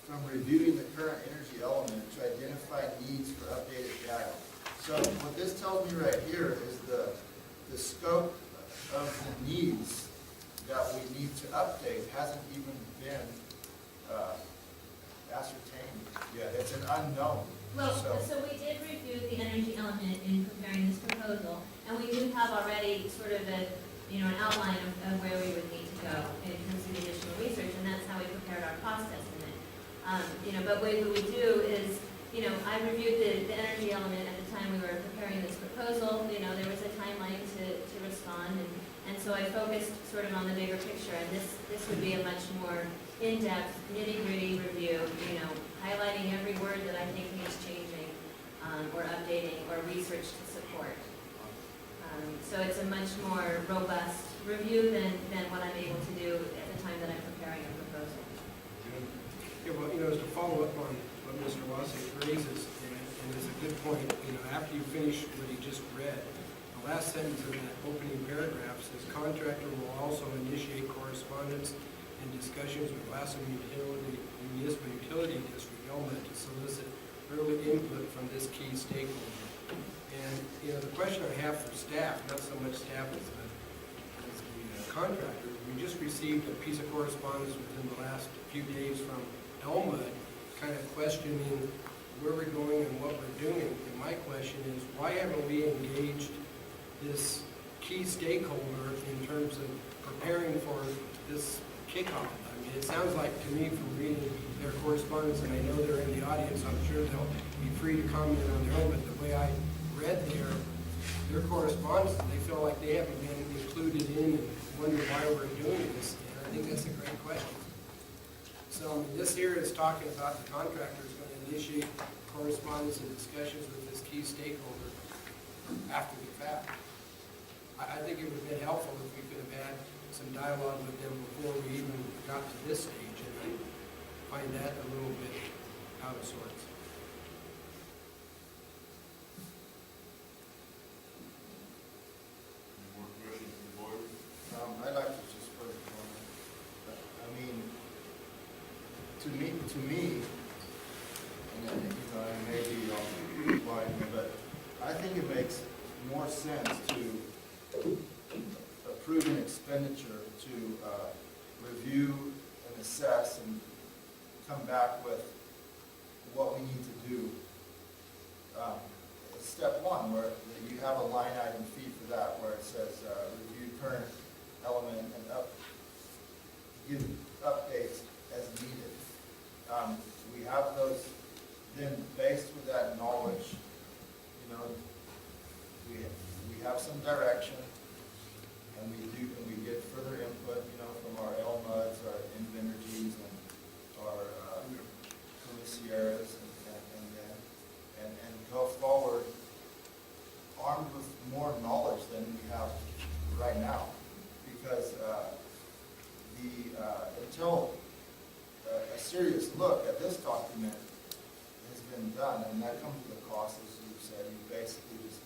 from reviewing the current energy element to identify needs for updated data. So what this tells me right here is the scope of the needs that we need to update hasn't even been ascertained yet. It's an unknown. Well, so we did review the energy element in preparing this proposal, and we do have already sort of an outline of where we would need to go in terms of the additional research, and that's how we prepared our cost estimate. But what we do is, I reviewed the energy element at the time we were preparing this proposal. There was a timeline to respond, and so I focused sort of on the bigger picture, and this would be a much more in-depth, nitty-gritty review, highlighting every word that I think needs changing, or updating, or research to support. So it's a much more robust review than what I'm able to do at the time that I'm preparing a proposal. Yeah, well, as to follow up on what Mr. Lassen raises, and it's a good point, after you finish what he just read, the last sentence of that opening paragraph says, contractor will also initiate correspondence and discussions with Lassen Municipal Utility District, Elma, to solicit early input from this key stakeholder. And, the question I have for staff, not so much staff as the contractor, we just received a piece of correspondence within the last few days from Elma, kind of questioning where we're going and what we're doing. And my question is, why haven't we engaged this key stakeholder in terms of preparing for this kickoff? I mean, it sounds like to me from reading their correspondence, and I know they're in the audience, I'm sure they'll be free to comment on their own, but the way I read their correspondence, they feel like they haven't been included in and wonder why we're doing this, and I think that's a great question. So this here is talking about the contractor is going to initiate correspondence and discussions with this key stakeholder after the fact. I think it would have been helpful if we could have had some dialogue with them before we even got to this stage, and I find that a little bit out of sorts. I'd like to just put it on. I mean, to me, and I may be lying here, but I think it makes more sense to approve an expenditure to review and assess and come back with what we need to do. Step one, where you have a line item fee for that, where it says review current element and give updates as needed. We have those, then based with that knowledge, we have some direction, and we get further input, from our LMUDs, our Invenergies, and our Commissieras, and go forward armed with more knowledge than we have right now. Because until a serious look at this document has been done, and that comes with a cost, as you said, you basically just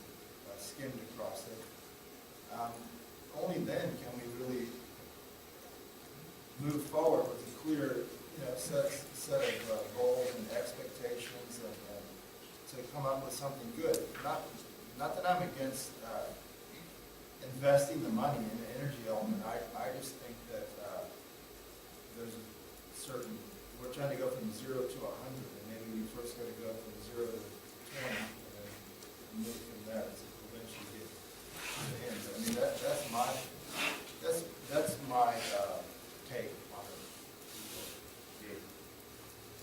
skimmed across it. Only then can we really move forward with a clear, set of goals and expectations, and to come up with something good. Not that I'm against investing the money in the energy element. I just think that there's a certain, we're trying to go from 0 to 100, and maybe we first got to go from 0 to 20, and then move from there to eventually get to the end. I mean, that's my take on it. Good.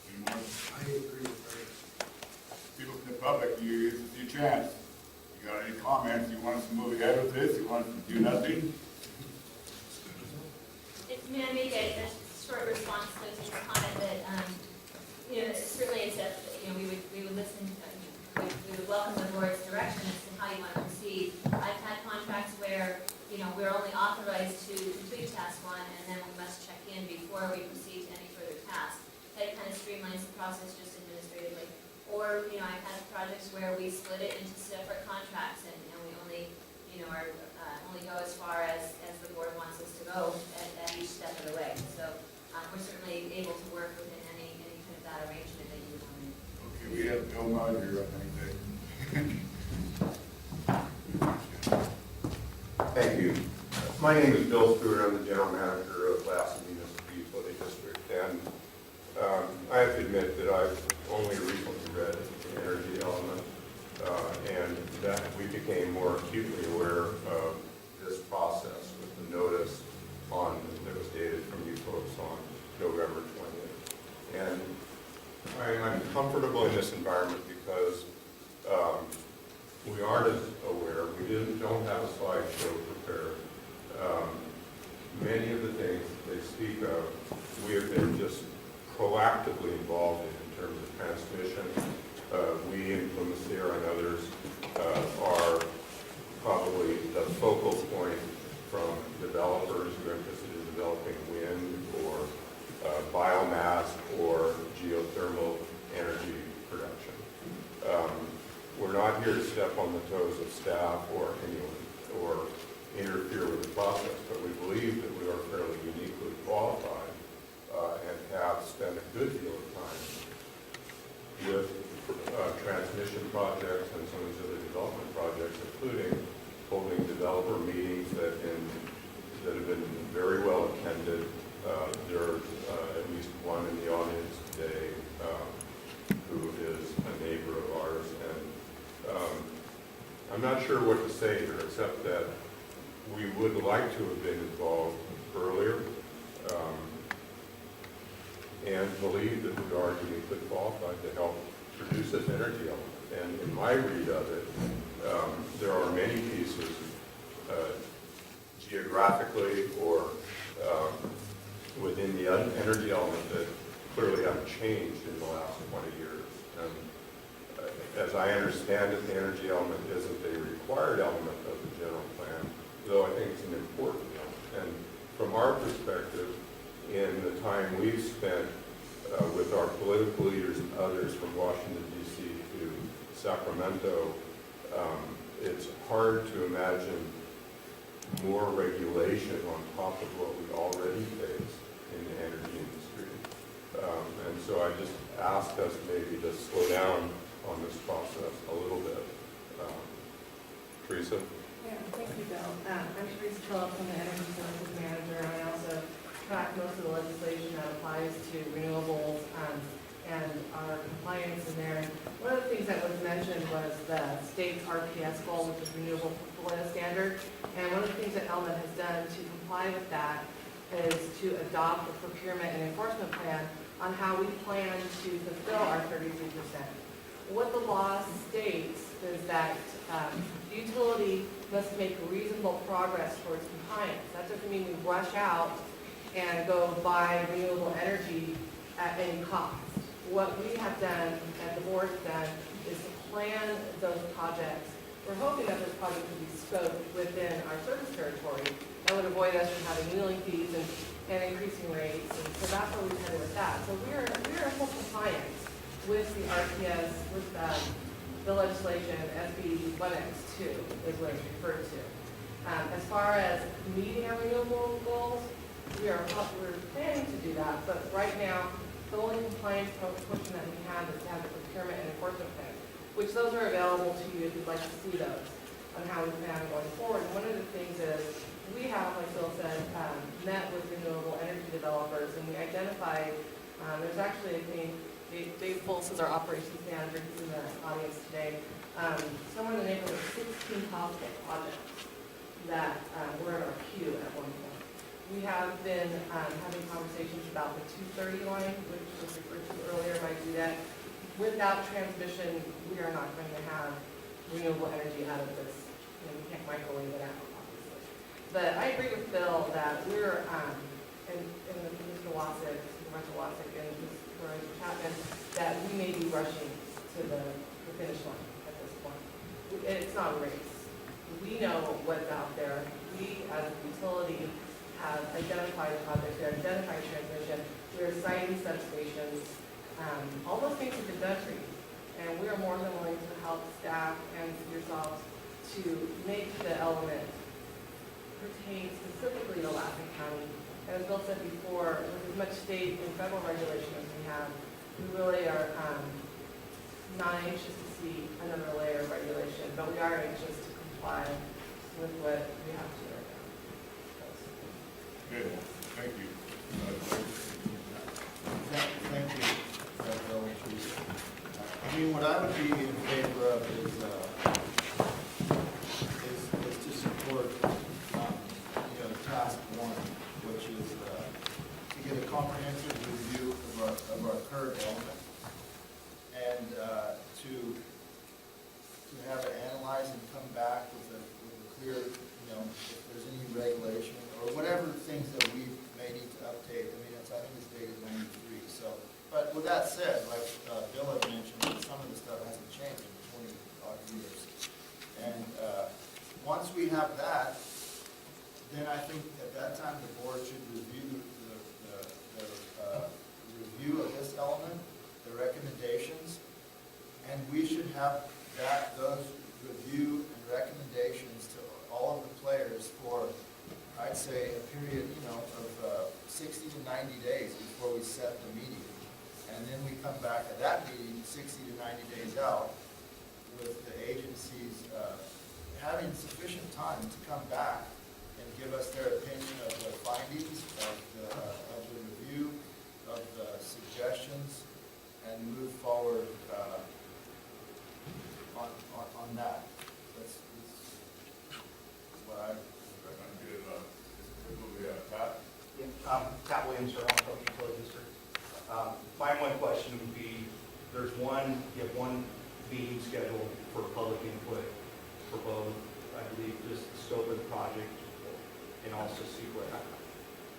Any more? I agree with that. People from the public, this is your chance. You got any comments? You want us to move ahead with this? You want us to do nothing? May I make a short response to this comment that, certainly it's we would listen, we would welcome the board's direction as to how you want to proceed. I've had contracts where, we're only authorized to complete task one, and then we must check in before we proceed to any further tasks. That kind of streamlines the process just administratively. Or, I've had projects where we split it into separate contracts, and we only, only go as far as the board wants us to go at each step of the way. So we're certainly able to work within any kind of that nod here, I think, Thank you. My name is Bill Stewart. I'm the general manager of Lassen Municipal Utility District. And I have to admit that I've only recently read the energy element and that we became more acutely aware of this process with the notice that was dated from you folks on November 20th. And I'm comfortable in this environment because we aren't as aware. We don't have a slideshow prepared. Many of the things they speak of, we have been just proactively involved in terms of transmission. We in Plymouth and others are probably the focal point from developers who are interested in developing wind or biomass or geothermal energy production. We're not here to step on the toes of staff or anyone or interfere with the process, but we believe that we are fairly uniquely qualified and have spent a good deal of time with transmission projects and some of these other development projects, including holding developer meetings that have been very well attended. There's at least one in the audience today who is a neighbor of ours, and I'm not sure what to say here, except that we would like to have been involved earlier and believe that we are uniquely qualified to help produce this energy element. And in my read of it, there are many pieces geographically or within the energy element that clearly have changed in the last 20 years. And as I understand it, the energy element isn't a required element of the general plan, though I think it's an important one. And from our perspective, in the time we've spent with our political leaders and others from Washington, D.C. to Sacramento, it's hard to imagine more regulation on top of what we already face in the energy industry. And so I just ask us maybe to slow down on this process a little bit. Teresa? Yeah, thank you, Bill. I'm Teresa Phillips, I'm the Energy Services Manager, and I also track most of the legislation that applies to renewables and our compliance in there. One of the things that was mentioned was the state's RPS goal, which is Renewable Portfolio Standard. And one of the things that Element has done to comply with that is to adopt a procurement and enforcement plan on how we plan to fulfill our 33%. What the law states is that the utility must make reasonable progress towards compliance. That doesn't mean we rush out and go buy renewable energy at any cost. What we have done, and the board has done, is to plan those projects. We're hoping that those projects will be scoped within our service territory. That would avoid us from having wheeling fees and increasing rates. And so that's where we're headed with that. So we're in full compliance with the RPS, with the legislation, SB 1X2 is what it's referred to. As far as meeting our renewable goals, we're planning to do that, but right now, the only compliance portion that we have is to have the procurement and enforcement plan, which those are available to you if you'd like to see those on how we plan on going forward. And one of the things is we have, like Phil said, met with renewable energy developers, and we identified, there's actually, I think, Dave Fultz is our operations manager, he's in the audience today, somewhere in the neighborhood of 16 possible projects that were in our queue at one point. We have been having conversations about the 230 line, which was referred to earlier by Judet. Without transmission, we are not going to have renewable energy out of this. You know, we can't microwave it out, obviously. But I agree with Bill that we're, and Mr. Wassick, Supervisor Wassick, and Mr. Chapman, that we may be rushing to the finish line at this point. It's not a race. We know what's out there. We, as a utility, have identified projects, we have identified transmission, we are siting substations, all those things have been done for you. And we are more than willing to help staff and yourselves to make the element pertain specifically to Lassen County. And as Bill said before, with as much state and federal regulation as we have, we really are not anxious to see another layer of regulation, but we are anxious to comply with what we have to right now. Good, thank you. Thank you, Bill and Teresa. I mean, what I would be in favor of is to support, task one, which is to get a comprehensive review of our current element, and to have it analyzed and come back with a clear, if there's any regulation or whatever things that we may need to update. I mean, I think it's dated '93. So, but with that said, like Bill had mentioned, some of the stuff hasn't changed in 20-odd years. And once we have that, then I think at that time the board should review the review of this element, the recommendations, and we should have those review and recommendations to all of the players for, I'd say, a period, of 60 to 90 days before we set the meeting. And then we come back at that meeting 60 to 90 days out with the agencies having sufficient time to come back and give us their opinion of the findings of the review, of the suggestions, and move forward on that. That's what I. Pat? Pat Williams, Toronto Utility District. My one question would be, you have one meeting scheduled for public input for both, I believe, just the scope of the project and also CEQA.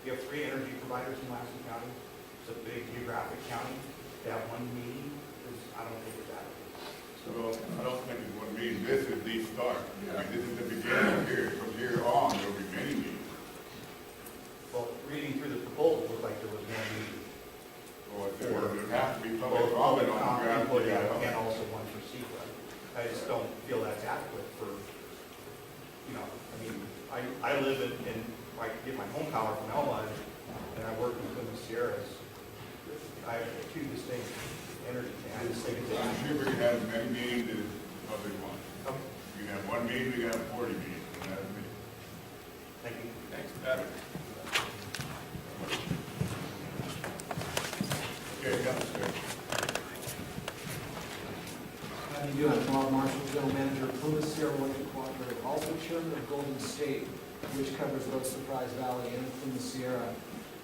You have 3 energy providers in Lassen County. It's a big geographic county. To have one meeting, I don't think it's adequate. Well, I don't think it's one meeting. This is the start. I mean, this is the beginning here. From here on, there'll be many meetings. Well, reading through the proposal, it looked like there was one meeting. Or there has to be public Both comment on the ground. input and also one for CEQA. I just don't feel that's adequate for, I live in I get my home power from Elmwood, and I work within the Sierras. I have 2 distinct energy. I just think it's I'm sure we can have as many meetings as the public wants. Okay. You can have 1 meeting, we can have 40 meetings. And that's me. Thank you. Thanks, Pat. Okay, Councilor. How do you do? I'm Bob Marshall, General Manager of Plymouth Sierra Electric Cooperative, also Chairman of Golden State, which covers both Surprise Valley and Plymouth Sierra.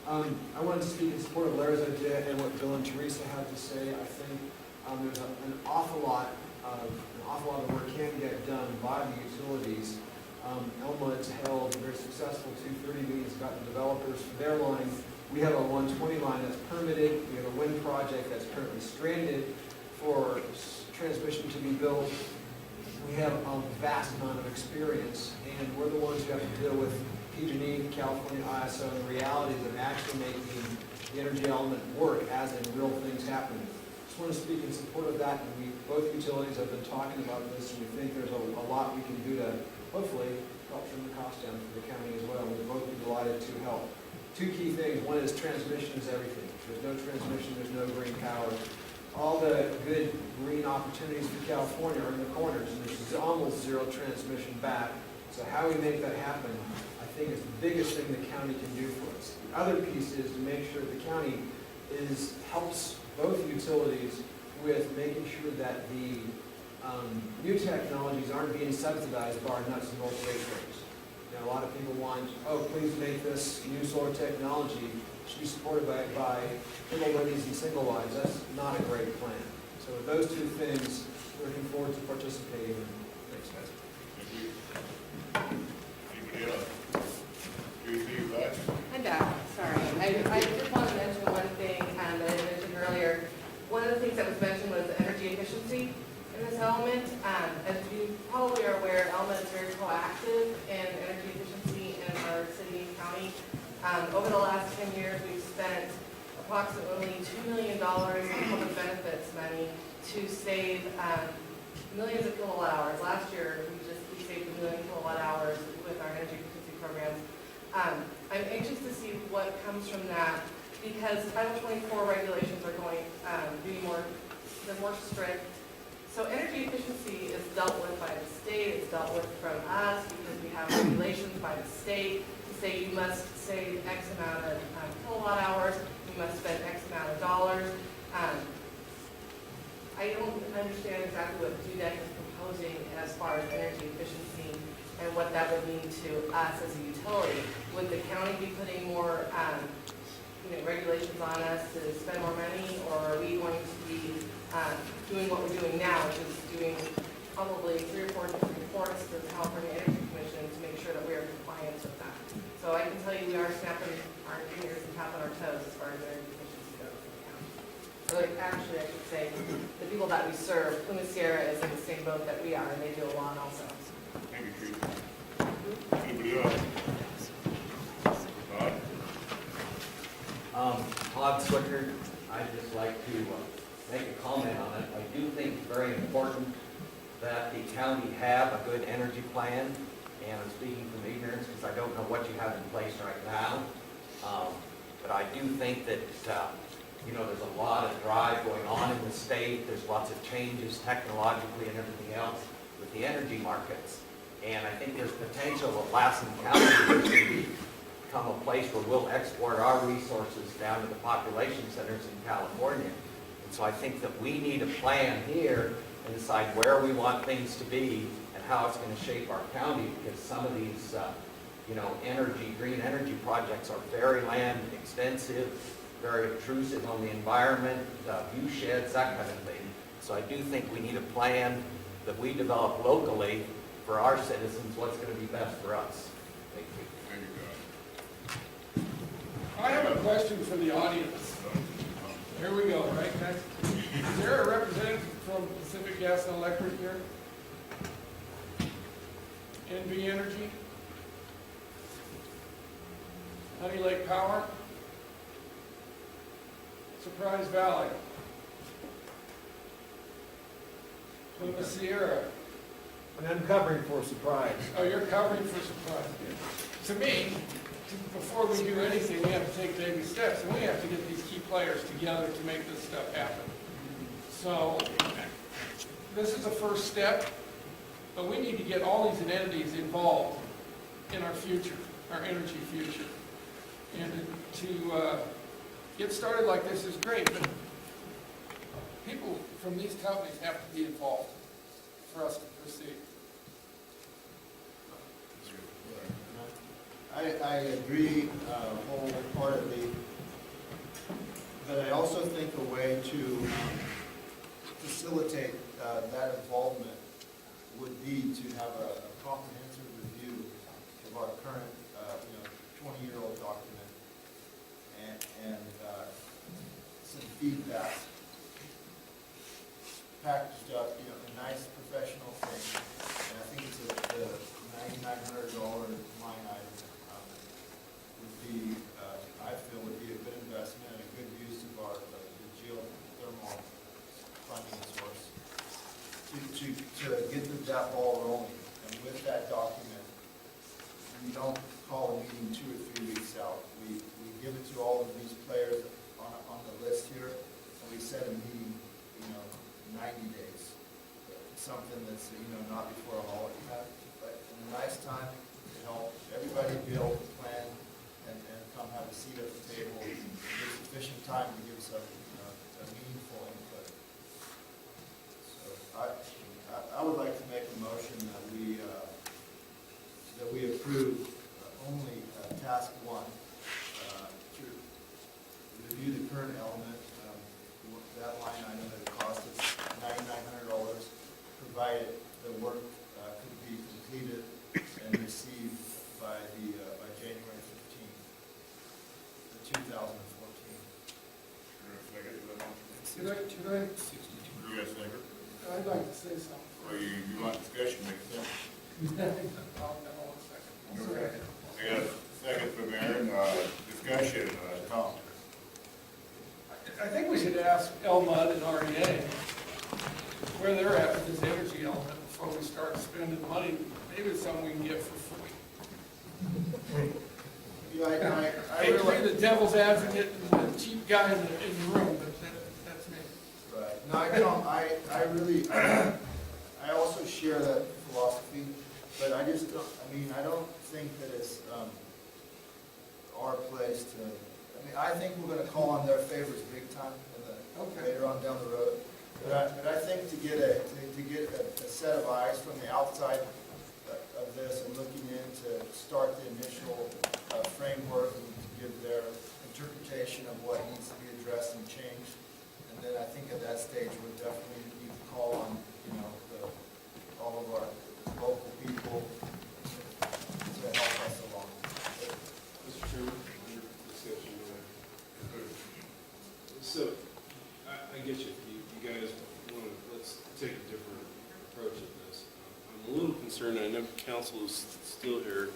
I wanted to speak in support of Larry's idea and what Bill and Teresa had to say. I think there's an awful lot of work can get done by the utilities. Elmwood's held very successful 230 meetings, got the developers for their line. We have a 120 line that's permitted. We have a wind project that's currently stranded for transmission to be built. We have a vast amount of experience, and we're the ones who have to deal with PG&E, California ISO, and the realities of actually making the energy element work as in real things happening. Just want to speak in support of that, and both utilities have been talking about this, and we think there's a lot we can do to hopefully help trim the cost down for the county as well. We'd both be delighted to help. 2 key things. One is transmission is everything. If there's no transmission, there's no green power. All the good green opportunities for California are in the corners, and there's almost 0 transmission back. So how we make that happen, I think, is the biggest thing the county can do for us. The other piece is to make sure the county helps both utilities with making sure that the new technologies aren't being subsidized by our nuts and bolts rate payers. A lot of people want, please make this new solar technology should be supported by single ladies and single wives. That's not a great plan. So with those 2 things, we're looking forward to participating. Thanks, guys. Thank you. Anybody else? Teresa, Lassen? I'm back, sorry. I just want to mention one thing that I mentioned earlier. One of the things that was mentioned was energy efficiency in this element. As you probably are aware, Elma is very proactive in energy efficiency in our city and county. Over the last 10 years, we've spent approximately $2 million in public benefits money to save millions of kilowatt hours. Last year, we saved 1 million kilowatt hours with our energy efficiency programs. I'm anxious to see what comes from that, because Title 24 regulations are they're more strict. So energy efficiency is dealt with by the state, it's dealt with from us, because we have regulations by the state to say you must save X amount of kilowatt hours, you must spend X amount of dollars. I don't understand exactly what DUDEC is proposing as far as energy efficiency and what that would mean to us as a utility. Would the county be putting more, regulations on us to spend more money, or are we going to be doing what we're doing now, which is doing probably 3 or 4 different reports to the California Energy Commission to make sure that we are compliant with that? So I can tell you we are snapping our fingers and tapping our toes as far as energy efficiency goes in the county. Or actually, I should say, the people that we serve, Pluma Sierra is in the same boat that we are, and they do a lot also. Thank you, Chief. Anybody else? Todd? Todd Swickard, I'd just like to make a comment on it. I do think it's very important that the county have a good energy plan, and I'm speaking from ignorance because I don't know what you have in place right now. But I do think that, there's a lot of drive going on in the state. There's lots of changes technologically and everything else with the energy markets. And I think there's potential that Lassen County can become a place where we'll export our resources down to the population centers in California. And so I think that we need a plan here and decide where we want things to be and how it's going to shape our county, because some of these, green energy projects are very land extensive, very obtrusive on the environment, view sheds, that kind of thing. So I do think we need a plan that we develop locally for our citizens, what's going to be best for us. Thank you. Thank you, Todd. I have a question for the audience. Here we go, right, guys? Is there a representative from Pacific Gas and Electric here? NV Energy? Honey Lake Power? Surprise Valley? Pluma Sierra? And I'm covering for Surprise. Oh, you're covering for Surprise. To me, before we do anything, we have to take baby steps, and we have to get these key players together to make this stuff happen. So, this is the first step, but we need to get all these entities involved in our future, our energy future. And to get started like this is great, but people from these companies have to be involved for us to proceed. I agree wholeheartedly, but I also think a way to facilitate that involvement would be to have a comprehensive review of our current, 20-year-old document and some feedback packaged up, a nice professional thing. And I think it's a $9,900 line item. Would be, I feel would be a good investment and a good use of our, the geothermal funding source to get that ball rolling. And with that document, we don't call a meeting 2 or 3 weeks out. We give it to all of these players on the list here, and we set a meeting, 90 days. Something that's, not before a holiday, but in a nice time to help everybody build, plan, and come have a seat at the table. There's sufficient time to give some a meaningful input. So I would like to make a motion that we approve only task 1 to review the current element. That line item that it cost us $9,900, provided the work could be completed and received by January 15th, 2014. Should I, Yes, David. I'd like to say something. Or you want discussion, make sense? Hold on 1 second. Okay. I got a second from Aaron, discussion, Tom. I think we should ask LMUD and REA where they're at with this energy element before we start spending money. Maybe it's something we can get for free. I I realize, agree the devil's advocate and the cheap guy in the room, but that's me. right. No, I don't, I really, I also share that philosophy, but I just don't, I don't think that it's, our place to, I think we're gonna call on their favors big time later on down the road. But I think to get a set of eyes from the outside of this and looking in to start the initial framework and to give their interpretation of what needs to be addressed and changed. And then I think at that stage, we definitely need to call on, all of our local people to help us along. Mr. Chairman, under discussion, so, I get you, you guys want to, let's take a different approach at this. I'm a little concerned, I know council is still here,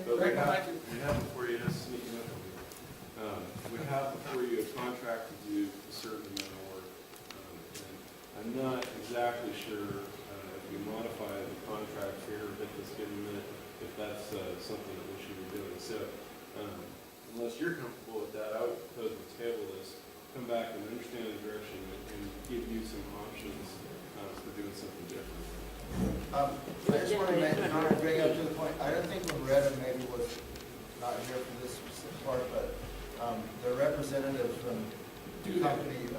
but we have before you, that's sneaking up on me. We have before you a contract to do a certain amount of work. And I'm not exactly sure if we modify the contract here at this given minute, if that's something that we should be doing. So unless you're comfortable with that, I would propose we table this, come back and understand the direction and give you some options for doing something different. I just want to bring up to the point, I don't think Loretta maybe was not here for this part, but the representative from the company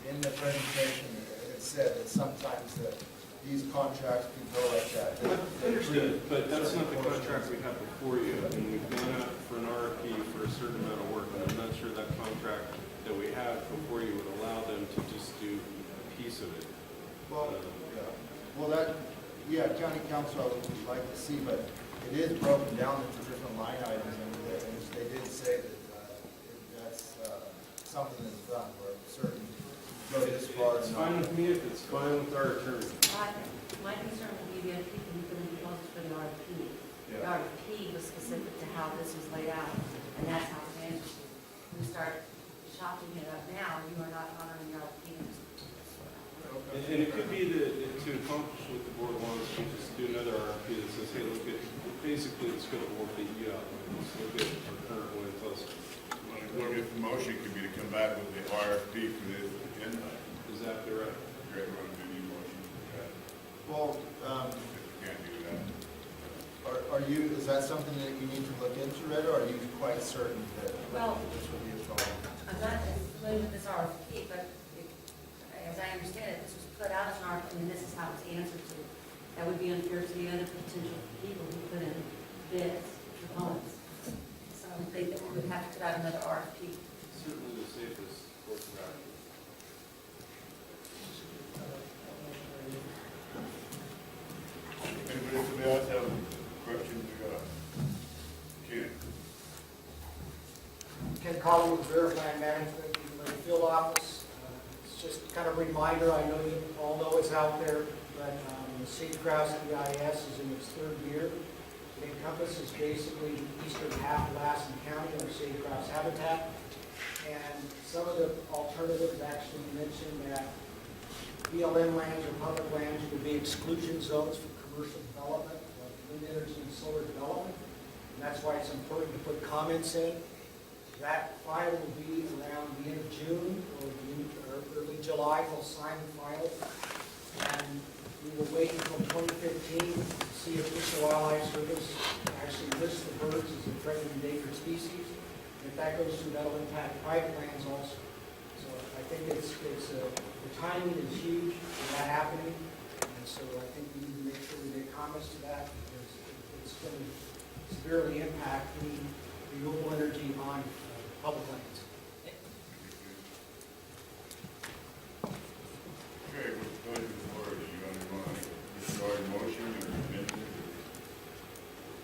in the presentation had said that sometimes these contracts can go like that. Understood, but that's not the contract we have before you, and we've gone out for an RFP for a certain amount of work, and I'm not sure that contract that we have before you would allow them to just do a piece of it. Well, county council I would like to see, but it is broken down into different line items, and they did say that that's something that's done, where certain go this far. It's fine with me if it's fine with our attorney. My concern would be the other people who put in proposals for the RFP. The Yeah. RFP was specific to how this was laid out, and that's how it's managed. We start chopping it up now, you are not honoring the RFP. And it could be that to accomplish what the board wants, we just do another RFP that says, hey, look at, basically the scope of work that you outlined. Just look at our current one and tell us. Well, if the motion could be to come back with the RFP for this agenda. Is that correct? Greg, want to do the motion for that? Well, If you can't do that. is that something that you need to look into, Retta, or are you quite certain that Well, this will be a problem? I'm not familiar with this RFP, but as I understand it, this was put out as an RFP, and this is how it's answered to. That would be unfair to the other potential people who put in bids, proponents. So I would think that we would have to put out another RFP. Certainly the safest course of action. Anybody else have questions? Ken? Ken Collins with Verifying Management, in the field office. It's just kind of a reminder, I know you all know it's out there, but the Sage Grouse EIS is in its third year. It encompasses basically the eastern half of Lassen County, our sage grouse habitat. And some of the alternatives actually mention that BLM lands or public lands would be exclusion zones for commercial development, wind energy and solar development. And that's why it's important to put comments in. That file will be around the end of June or early July. We'll sign the file. And we will wait until 2015 to see if Fish and Wildlife Service actually lists the birds as a threatened endangered species. And if that goes through, that'll impact private lands also. So I think the timing is huge for that happening. And so I think we need to make sure we get comments to that because it's going to severely impact any renewable energy on public lands. Okay, what's going to the board? You want to start a motion or amend it?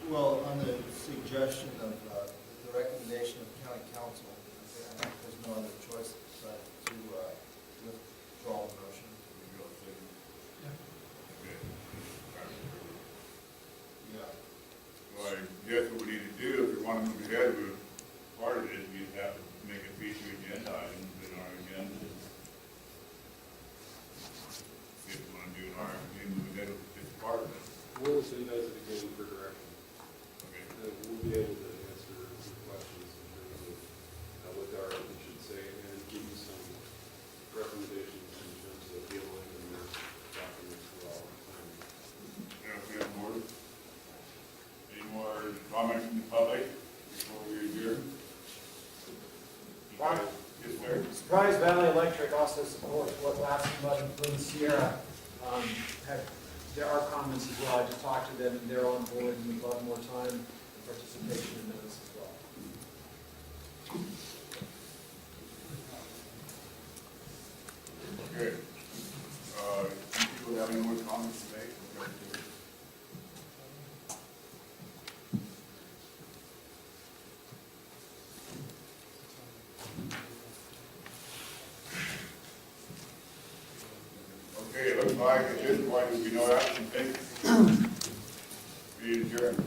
Well, on the suggestion of the recommendation of county council, I think there's no other choice but to withdraw the motion. Okay. Yeah. Well, I guess what we need to do, if we want to move ahead with part of this, we have to make a Surprise Valley Electric also supports what Lassen, Lassen, Sierra had. There are comments as well. I just talked to them and they're on board and we'd love more time and participation in those as well. Good. People have any more comments to make? Okay, it looks like at this point, there'll be no action taken. Be adjourned.